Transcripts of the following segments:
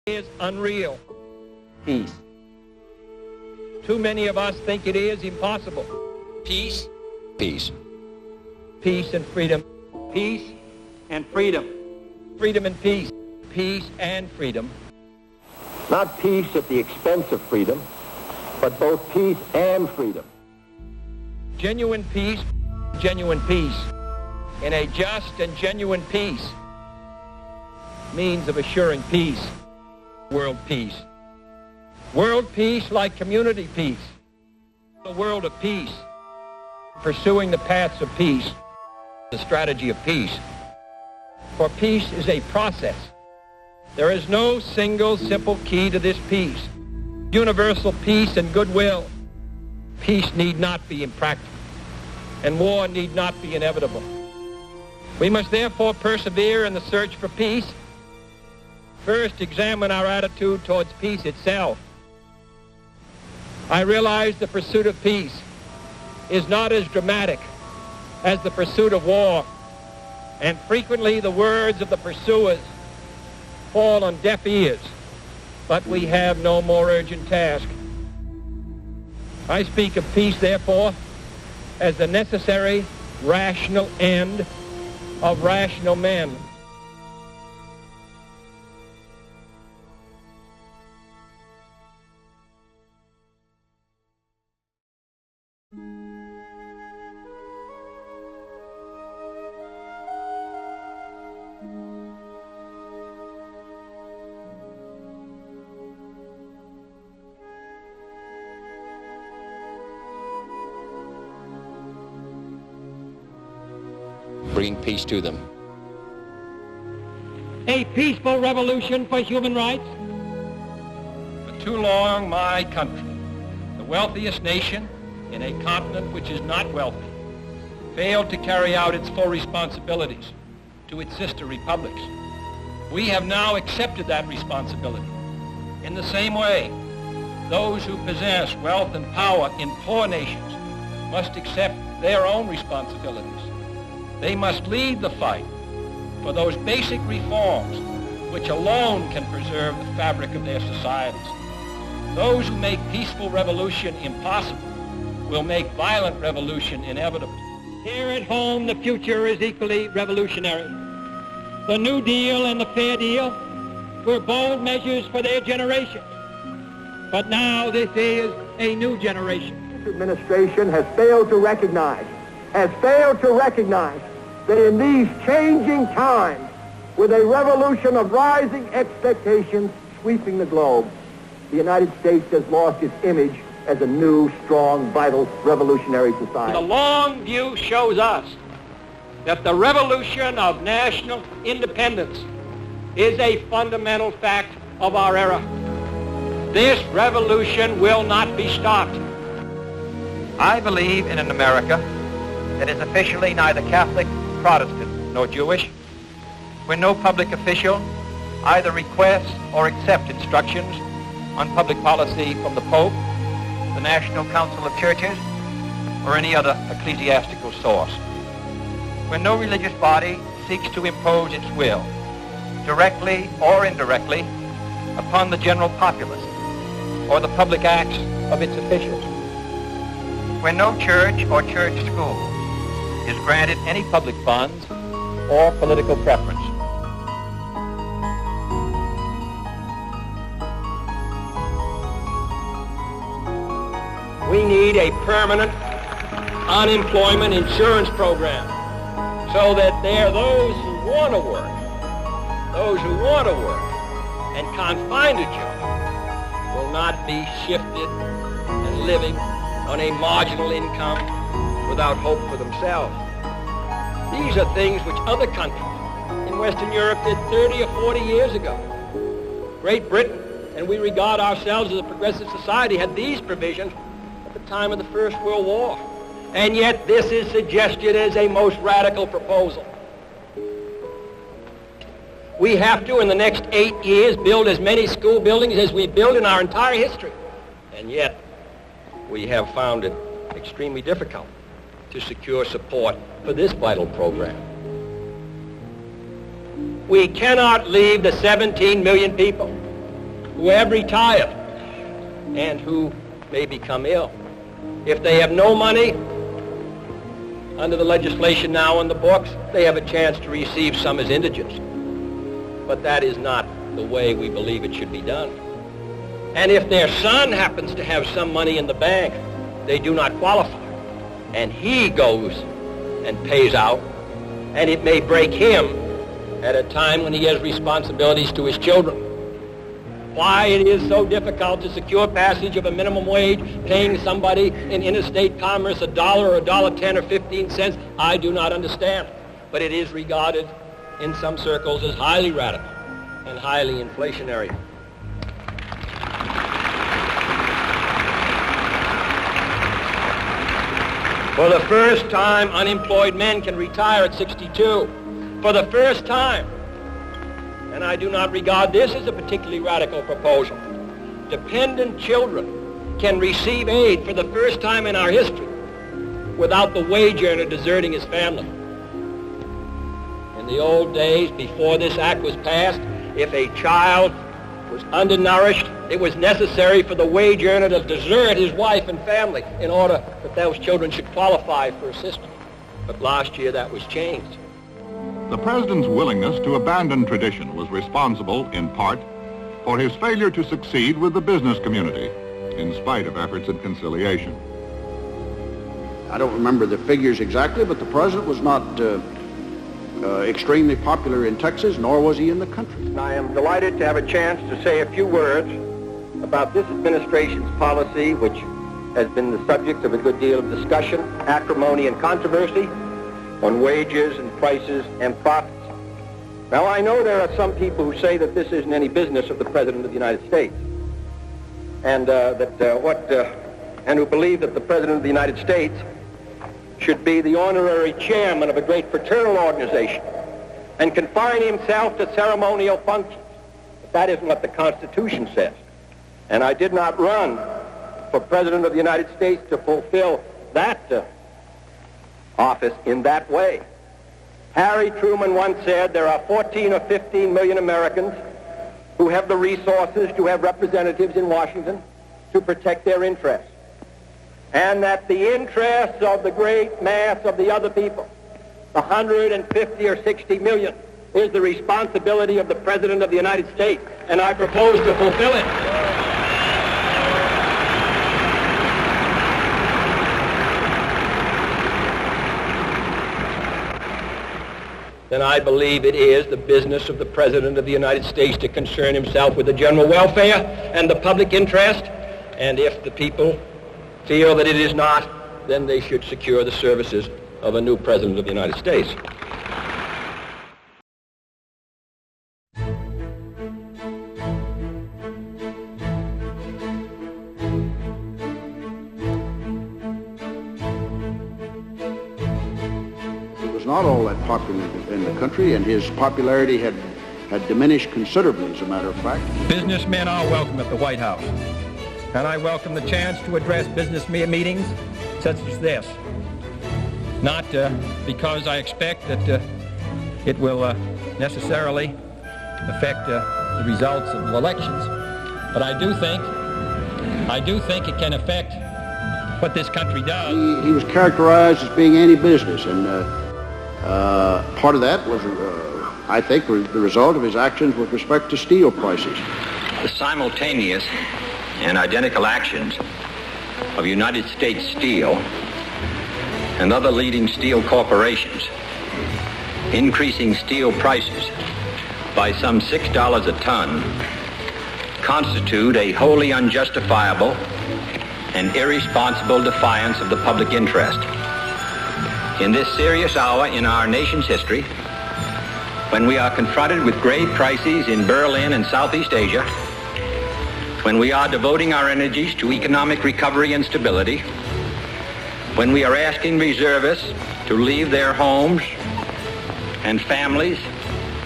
Is unreal. Peace. Too many of us think it is impossible. Peace. Peace. Peace and freedom. Peace and freedom. Freedom and peace. Peace and freedom. Not peace at the expense of freedom, but both peace and freedom. Genuine peace, genuine peace. In a just and genuine peace. Means of assuring peace. World peace. World peace like community peace. A world of peace. Pursuing the paths of peace. The strategy of peace. For peace is a process. There is no single simple key to this peace. Universal peace and goodwill. Peace need not be impractical, and war need not be inevitable. We must therefore persevere in the search for peace. First, examine our attitude towards peace itself. I realize the pursuit of peace is not as dramatic as the pursuit of war, and frequently the words of the pursuers fall on deaf ears, but we have no more urgent task. I speak of peace, therefore, as the necessary, rational end of rational men. Bring peace to them. A peaceful revolution for human rights. For too long, my country, the wealthiest nation in a continent which is not wealthy, failed to carry out its full responsibilities to its sister republics. We have now accepted that responsibility. In the same way, those who possess wealth and power in poor nations must accept their own responsibilities. They must lead the fight for those basic reforms which alone can preserve the fabric of their societies. Those who make peaceful revolution impossible will make violent revolution inevitable. Here at home, the future is equally revolutionary. The New Deal and the Fair Deal were bold measures for their generation. But now this is a new generation. This administration has failed to recognize that in these changing times, with a revolution of rising expectations sweeping the globe, the United States has lost its image as a new, strong, vital, revolutionary society. The long view shows us that the revolution of national independence is a fundamental fact of our era. This revolution will not be stopped. I believe in an America that is officially neither Catholic, Protestant, nor Jewish, where no public official either requests or accepts instructions on public policy from the Pope, the National Council of Churches, or any other ecclesiastical source, where no religious body seeks to impose its will, directly or indirectly, upon the general populace or the public acts of its officials, where no church or church school is granted any public funds or political preference. We need a permanent unemployment insurance program so that there are those who want to work and can't find a job will not be shifted and living on a marginal income without hope for themselves. These are things which other countries in Western Europe did 30 or 40 years ago. Great Britain, and we regard ourselves as a progressive society, had these provisions at the time of the First World War. And yet this is suggested as a most radical proposal. We have to, in the next 8 years, build as many school buildings as we built in our entire history. And yet, we have found it extremely difficult to secure support for this vital program. We cannot leave the 17 million people who have retired and who may become ill. If they have no money, under the legislation now on the books, they have a chance to receive some as indigents. But that is not the way we believe it should be done. And if their son happens to have some money in the bank, they do not qualify. And he goes and pays out, and it may break him at a time when he has responsibilities to his children. Why it is so difficult to secure passage of a minimum wage, paying somebody in interstate commerce $1 or $1.10 or 15 cents, I do not understand. But it is regarded in some circles as highly radical and highly inflationary. For the first time, unemployed men can retire at 62. For the first time. And I do not regard this as a particularly radical proposal. Dependent children can receive aid for the first time in our history without the wage earner deserting his family. In the old days, before this act was passed, if a child was undernourished, it was necessary for the wage earner to desert his wife and family in order that those children should qualify for assistance. But last year that was changed. The president's willingness to abandon tradition was responsible, in part, for his failure to succeed with the business community, in spite of efforts at conciliation. I don't remember the figures exactly, but the president was not extremely popular in Texas, nor was he in the country. I am delighted to have a chance to say a few words about this administration's policy, which has been the subject of a good deal of discussion, acrimony, and controversy on wages and prices and profits. Now, I know there are some people who say that this isn't any business of the President of the United States, and and who believe that the President of the United States should be the honorary chairman of a great fraternal organization and confine himself to ceremonial functions. But that isn't what the Constitution says. And I did not run for President of the United States to fulfill that office in that way. Harry Truman once said there are 14 or 15 million Americans who have the resources to have representatives in Washington to protect their interests. And that the interests of the great mass of the other people, the 150 or 60 million, is the responsibility of the President of the United States, and I propose to fulfill it. Then I believe it is the business of the President of the United States to concern himself with the general welfare and the public interest, and if the people feel that it is not, then they should secure the services of a new President of the United States. He was not all that popular in the country, and his popularity had diminished considerably, as a matter of fact. Businessmen are welcome at the White House, and I welcome the chance to address business meetings such as this. Not because I expect that it will necessarily affect the results of the elections, but I do think it can affect what this country does. He was characterized as being anti-business, and part of that was, I think, the result of his actions with respect to steel prices. The simultaneous and identical actions of United States Steel and other leading steel corporations increasing steel prices by some $6 a ton constitute a wholly unjustifiable and irresponsible defiance of the public interest. In this serious hour in our nation's history, when we are confronted with grave crises in Berlin and Southeast Asia, when we are devoting our energies to economic recovery and stability, when we are asking reservists to leave their homes and families,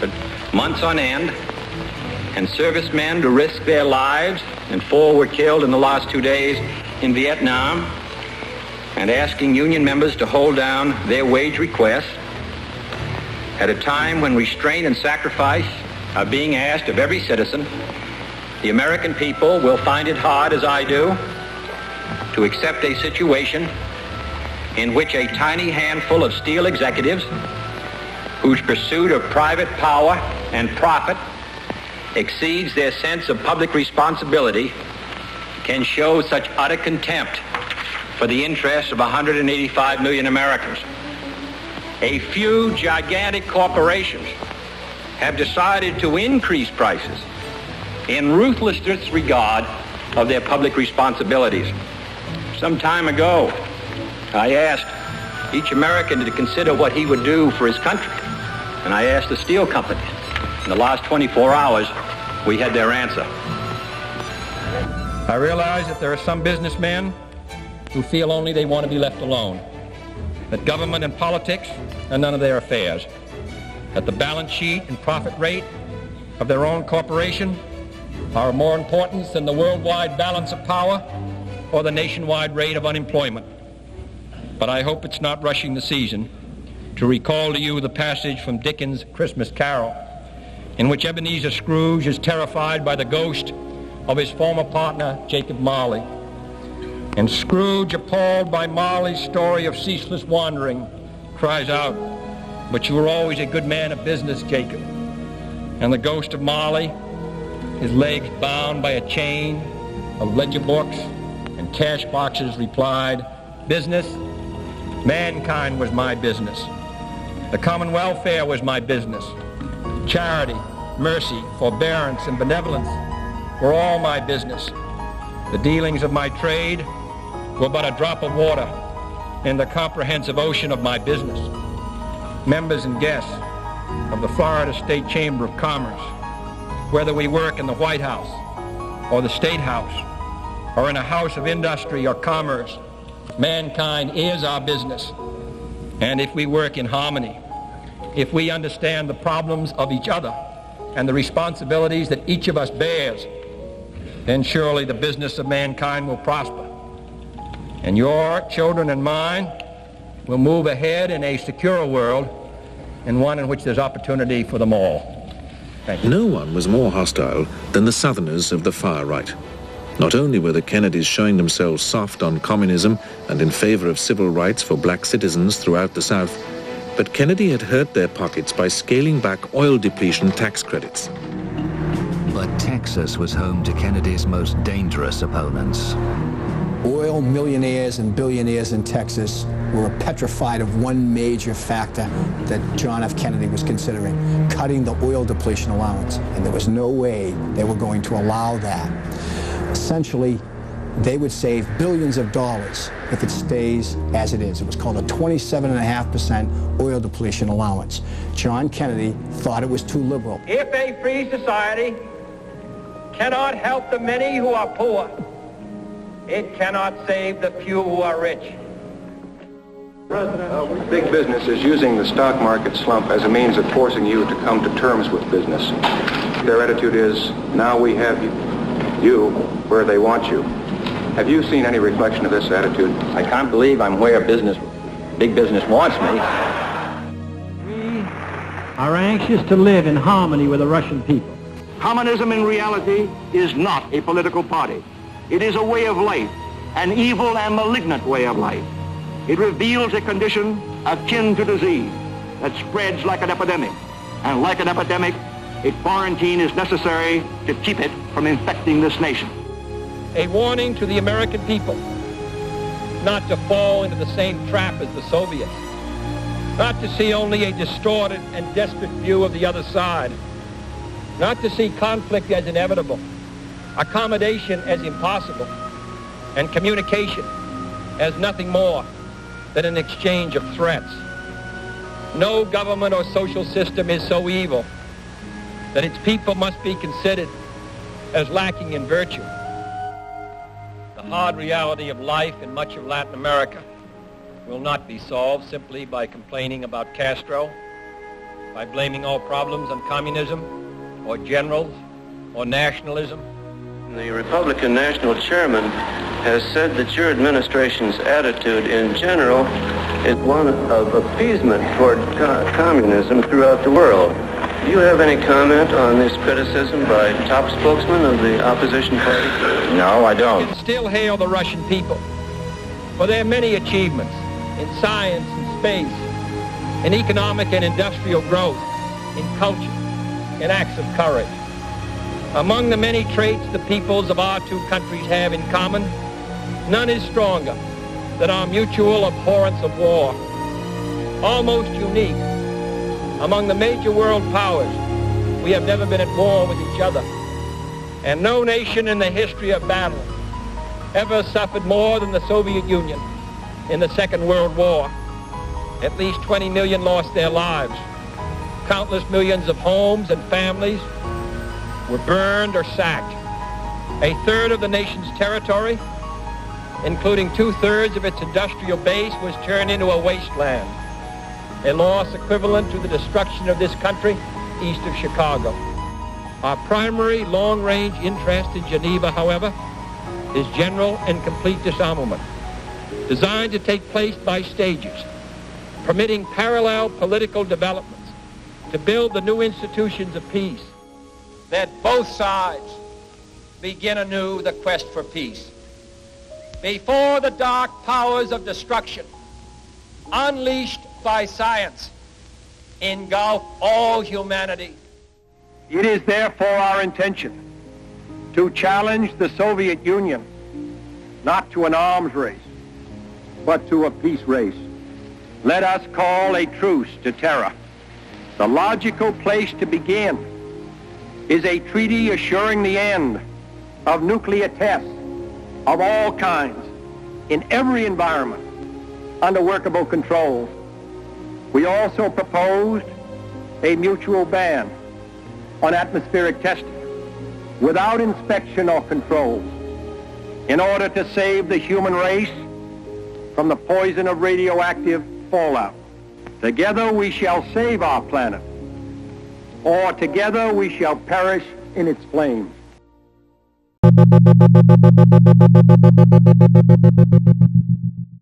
but months on end, and servicemen to risk their lives, and 4 were killed in the last 2 days in Vietnam, and asking union members to hold down their wage requests at a time when restraint and sacrifice are being asked of every citizen, the American people will find it hard, as I do, to accept a situation in which a tiny handful of steel executives whose pursuit of private power and profit exceeds their sense of public responsibility can show such utter contempt for the interests of 185 million Americans. A few gigantic corporations have decided to increase prices in ruthless disregard of their public responsibilities. Some time ago, I asked each American to consider what he would do for his country, and I asked the steel companies. In the last 24 hours, we had their answer. I realize that there are some businessmen who feel only they want to be left alone, that government and politics are none of their affairs, that the balance sheet and profit rate of their own corporation are of more importance than the worldwide balance of power or the nationwide rate of unemployment. But I hope it's not rushing the season to recall to you the passage from Dickens' Christmas Carol, in which Ebenezer Scrooge is terrified by the ghost of his former partner, Jacob Marley. And Scrooge, appalled by Marley's story of ceaseless wandering, cries out, "But you were always a good man of business, Jacob." And the ghost of Marley, his legs bound by a chain of ledger books and cash boxes, replied, "Business? Mankind was my business. The common welfare was my business. Charity, mercy, forbearance, and benevolence were all my business. The dealings of my trade were but a drop of water in the comprehensive ocean of my business. Members and guests of the Florida State Chamber of Commerce, whether we work in the White House or the State House or in a house of industry or commerce, mankind is our business. And if we work in harmony, if we understand the problems of each other and the responsibilities that each of us bears, then surely the business of mankind will prosper. And your children and mine will move ahead in a secure world, and one in which there's opportunity for them all." Thank you. No one was more hostile than the Southerners of the far right. Not only were the Kennedys showing themselves soft on communism and in favor of civil rights for black citizens throughout the South, but Kennedy had hurt their pockets by scaling back oil depletion tax credits. But Texas was home to Kennedy's most dangerous opponents. Oil millionaires and billionaires in Texas were petrified of one major factor that John F. Kennedy was considering, cutting the oil depletion allowance. And there was no way they were going to allow that. Essentially, they would save billions of dollars if it stays as it is. It was called a 27.5% oil depletion allowance. John Kennedy thought it was too liberal. If a free society cannot help the many who are poor, it cannot save the few who are rich. Big business is using the stock market slump as a means of forcing you to come to terms with business. Their attitude is, now we have you where they want you. Have you seen any reflection of this attitude? I can't believe I'm where big business wants me. We are anxious to live in harmony with the Russian people. Communism in reality is not a political party. It is a way of life, an evil and malignant way of life. It reveals a condition akin to disease that spreads like an epidemic. And like an epidemic, a quarantine is necessary to keep it from infecting this nation. A warning to the American people not to fall into the same trap as the Soviets, not to see only a distorted and desperate view of the other side, not to see conflict as inevitable, accommodation as impossible, and communication as nothing more than an exchange of threats. No government or social system is so evil that its people must be considered as lacking in virtue. The hard reality of life in much of Latin America will not be solved simply by complaining about Castro by blaming all problems on communism or generals or nationalism. The Republican National Chairman has said that your administration's attitude in general is one of appeasement toward communism throughout the world. Do you have any comment on this criticism by top spokesmen of the opposition party? No, I don't. We can still hail the Russian people for their many achievements in science and space, in economic and industrial growth, in culture, in acts of courage. Among the many traits the peoples of our two countries have in common, none is stronger than our mutual abhorrence of war. Almost unique among the major world powers, we have never been at war with each other. And no nation in the history of battle ever suffered more than the Soviet Union in the Second World War. At least 20 million lost their lives. Countless millions of homes and families were burned or sacked. A third of the nation's territory, including 2/3 of its industrial base, was turned into a wasteland, a loss equivalent to the destruction of this country east of Chicago. Our primary long-range interest in Geneva, however, is general and complete disarmament, designed to take place by stages, permitting parallel political developments to build the new institutions of peace, that both sides begin anew the quest for peace. Before the dark powers of destruction, unleashed by science, engulf all humanity. It is therefore our intention to challenge the Soviet Union not to an arms race, but to a peace race. Let us call a truce to terror. The logical place to begin is a treaty assuring the end of nuclear tests of all kinds in every environment under workable controls. We also proposed a mutual ban on atmospheric testing without inspection or controls in order to save the human race from the poison of radioactive fallout. Together we shall save our planet, or together we shall perish in its flames.